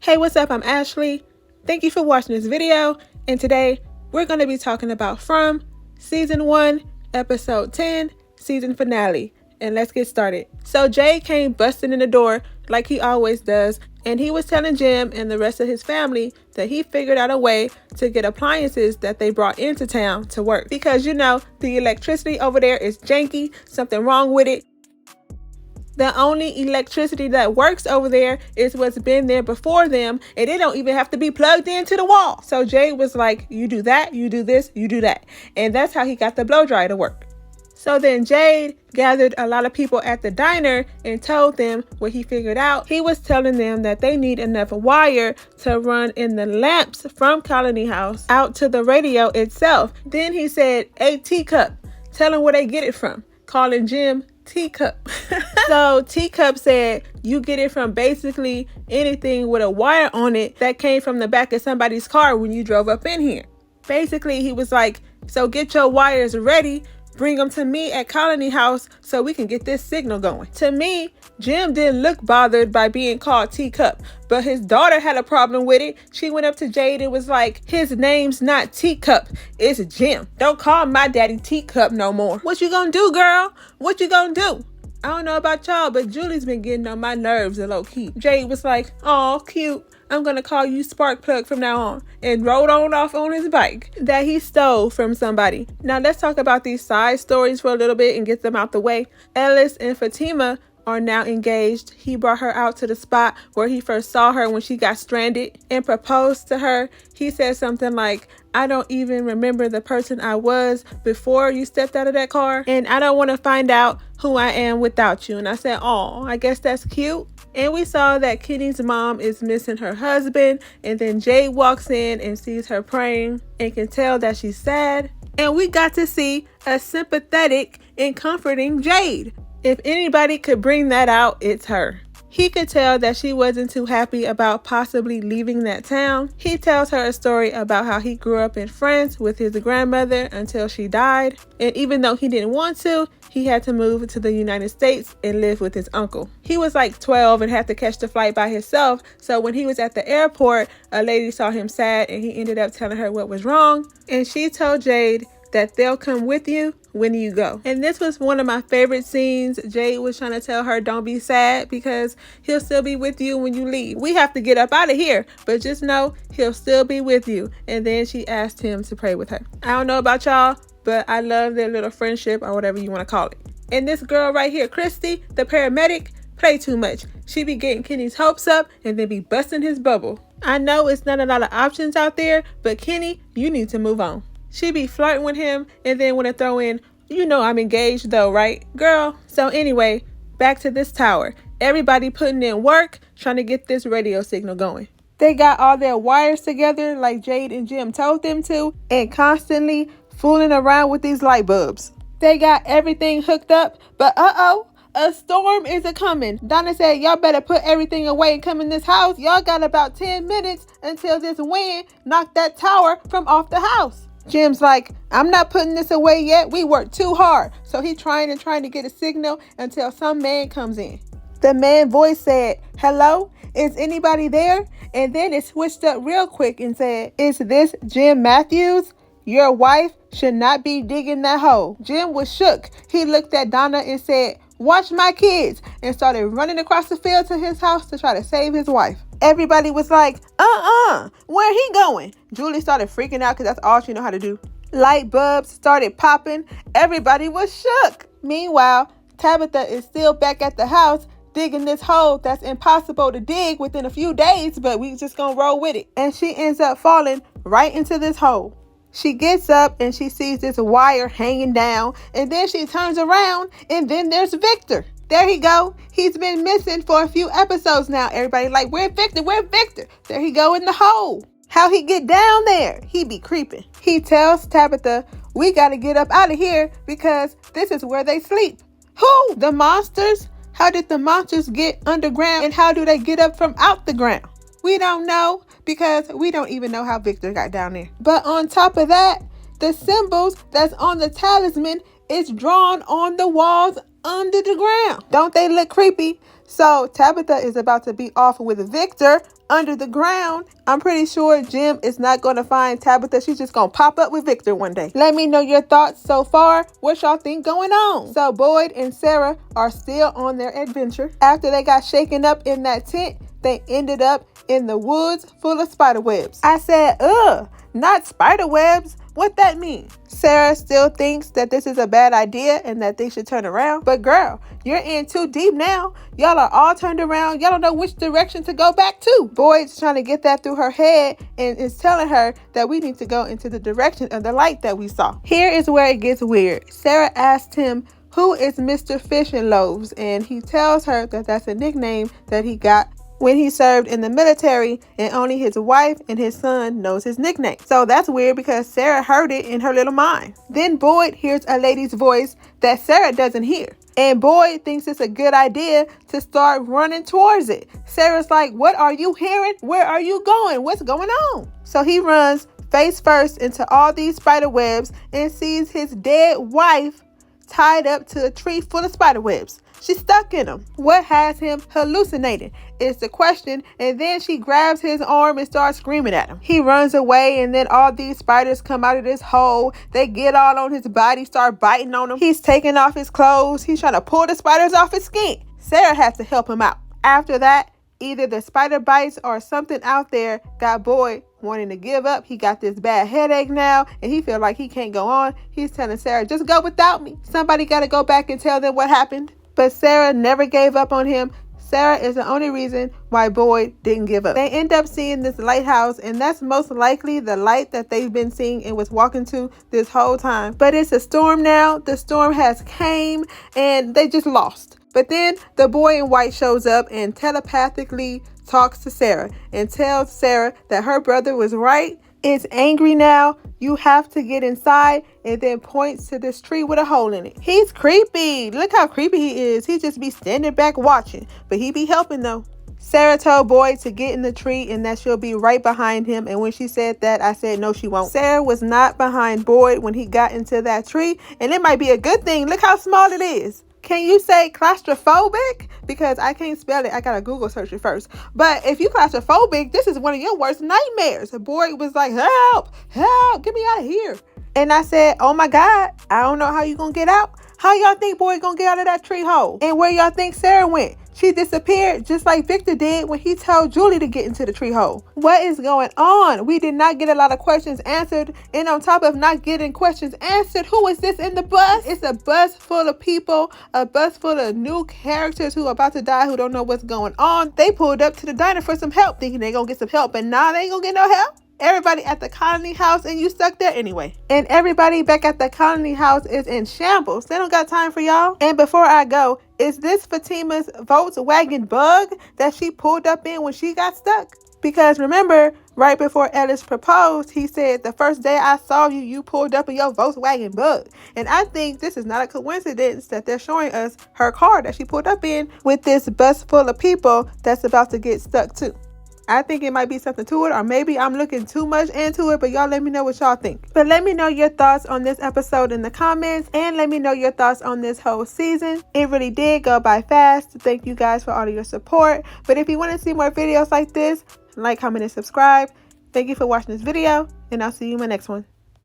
Hey, what's up? I'm Ashley. Thank you for watching this video. And today we're going to be talking about From Season 1, Episode 10, Season Finale. And let's get started. So Jade came busting in the door like he always does. And he was telling Jim and the rest of his family that he figured out a way to get appliances that they brought into town to work. Because, you know, the electricity over there is janky, something wrong with it. The only electricity that works over there is what's been there before them, and it don't even have to be plugged into the wall. So Jade was like, you do that, you do this, you do that. And that's how he got the blow dryer to work. So then Jade gathered a lot of people at the diner and told them what he figured out. He was telling them that they need enough wire to run in the lamps from Colony House out to the radio itself. Then he said, a teacup. Tell them where they get it from. Calling Jim Teacup. So Teacup said you get it from basically anything with a wire on it that came from the back of somebody's car when you drove up in here. Basically, he was like, so get your wires ready, bring them to me at Colony House so we can get this signal going. To me, Jim didn't look bothered by being called Teacup, but his daughter had a problem with it. She went up to Jade and was like, his name's not Teacup, it's Jim. Don't call my daddy Teacup no more. What you gonna do, girl? What you gonna do? I don't know about y'all, but Julie's been getting on my nerves a low key. Jade was like, oh, cute. I'm gonna call you Sparkplug from now on, and rode on off on his bike that he stole from somebody. Now let's talk about these side stories for a little bit and get them out the way. Ellis and Fatima are now engaged. He brought her out to the spot where he first saw her when she got stranded and proposed to her. He said something like, I don't even remember the person I was before you stepped out of that car, and I don't want to find out who I am without you. And I said, oh, I guess that's cute. And we saw that Kenny's mom is missing her husband, and then Jade walks in and sees her praying and can tell that she's sad. And we got to see a sympathetic and comforting Jade. If anybody could bring that out, it's her. He could tell that she wasn't too happy about possibly leaving that town. He tells her a story about how he grew up in France with his grandmother until she died. And even though he didn't want to, he had to move to the United States and live with his uncle. He was like 12 and had to catch the flight by himself. So when he was at the airport, a lady saw him sad and he ended up telling her what was wrong. And she told Jade that they'll come with you when you go. And this was one of my favorite scenes. Jade was trying to tell her, don't be sad because he'll still be with you when you leave. We have to get up out of here, but just know he'll still be with you. And then she asked him to pray with her. I don't know about y'all, but I love their little friendship or whatever you want to call it. And this girl right here, Christy, the paramedic, play too much. She be getting Kenny's hopes up and then be busting his bubble. I know it's not a lot of options out there, but Kenny, you need to move on. She be flirting with him and then want to throw in, you know I'm engaged though, right, girl? So anyway, back to this tower. Everybody putting in work, trying to get this radio signal going. They got all their wires together like Jade and Jim told them to, and constantly fooling around with these light bulbs. They got everything hooked up, but a storm is a-coming. Donna said, y'all better put everything away and come in this house. Y'all got about 10 minutes until this wind knocked that tower from off the house. Jim's like, I'm not putting this away yet. We worked too hard. So he's trying to get a signal until some man comes in. The man voice said, hello, is anybody there? And then it switched up real quick and said, is this Jim Matthews? Your wife should not be digging that hole. Jim was shook. He looked at Donna and said, watch my kids, and started running across the field to his house to try to save his wife. Everybody was like, where he going? Julie started freaking out because that's all she know how to do. Light bulbs started popping. Everybody was shook. Meanwhile, Tabitha is still back at the house digging this hole that's impossible to dig within a few days, but we just gonna roll with it. And she ends up falling right into this hole. She gets up and she sees this wire hanging down, and then she turns around and then there's Victor. There he go. He's been missing for a few episodes now. Everybody like, where Victor? Where Victor? There he go in the hole. How he get down there? He be creeping. He tells Tabitha, we got to get up out of here because this is where they sleep. Who? The monsters? How did the monsters get underground and how do they get up from out the ground? We don't know because we don't even know how Victor got down there. But on top of that, the symbols that's on the talisman is drawn on the walls under the ground. Don't they look creepy? So Tabitha is about to be off with Victor under the ground. I'm pretty sure Jim is not going to find Tabitha. She's just going to pop up with Victor one day. Let me know your thoughts so far. What y'all think going on? So Boyd and Sara are still on their adventure. After they got shaken up in that tent, they ended up in the woods full of spider webs. I said, ugh, not spider webs. What that mean? Sara still thinks that this is a bad idea and that they should turn around. But girl, you're in too deep now. Y'all are all turned around. Y'all don't know which direction to go back to. Boyd's trying to get that through her head and is telling her that we need to go into the direction of the light that we saw. Here is where it gets weird. Sara asked him, who is Mr. Fish and Loaves? And he tells her that that's a nickname that he got when he served in the military, and only his wife and his son knows his nickname. So that's weird because Sara heard it in her little mind. Then Boyd hears a lady's voice that Sara doesn't hear. And Boyd thinks it's a good idea to start running towards it. Sara's like, what are you hearing? Where are you going? What's going on? So he runs face first into all these spider webs and sees his dead wife tied up to a tree full of spider webs. She's stuck in them. What has him hallucinating is the question, and then she grabs his arm and starts screaming at him. He runs away, and then all these spiders come out of this hole. They get all on his body, start biting on him. He's taking off his clothes. He's trying to pull the spiders off his skin. Sara has to help him out. After that, either the spider bites or something out there got Boyd wanting to give up. He got this bad headache now and he feels like he can't go on. He's telling Sara, just go without me. Somebody got to go back and tell them what happened. But Sara never gave up on him. Sara is the only reason why Boyd didn't give up. They end up seeing this lighthouse, and that's most likely the light that they've been seeing and was walking to this whole time. But it's a storm now. The storm has came and they just lost. But then the boy in white shows up and telepathically talks to Sara and tells Sara that her brother was right. It's angry now. You have to get inside, and then points to this tree with a hole in it. He's creepy. Look how creepy he is. He just be standing back watching, but he be helping though. Sara told Boyd to get in the tree and that she'll be right behind him. And when she said that, I said, no, she won't. Sara was not behind Boyd when he got into that tree, and it might be a good thing. Look how small it is. Can you say claustrophobic? Because I can't spell it. I gotta Google search it first. But if you claustrophobic, this is one of your worst nightmares. The boy was like, help, help, get me out of here. And I said, oh my God, I don't know how you gonna get out. How y'all think Boyd gonna get out of that tree hole? And where y'all think Sara went? She disappeared just like Victor did when he told Julie to get into the tree hole. What is going on? We did not get a lot of questions answered. And on top of not getting questions answered, who is this in the bus? It's a bus full of people, a bus full of new characters who are about to die, who don't know what's going on. They pulled up to the diner for some help, thinking they gonna get some help, but nah, they ain't gonna get no help. Everybody at the colony house and you stuck there anyway. And everybody back at the colony house is in shambles. They don't got time for y'all. And before I go, is this Fatima's Volkswagen Bug that she pulled up in when she got stuck? Because remember, right before Ellis proposed, he said, the first day I saw you, you pulled up in your Volkswagen Bug. And I think this is not a coincidence that they're showing us her car that she pulled up in with this bus full of people that's about to get stuck too. I think it might be something to it, or maybe I'm looking too much into it, but y'all let me know what y'all think. But let me know your thoughts on this episode in the comments, and let me know your thoughts on this whole season. It really did go by fast. Thank you guys for all of your support. But if you want to see more videos like this, like, comment, and subscribe. Thank you for watching this video, and I'll see you in my next one.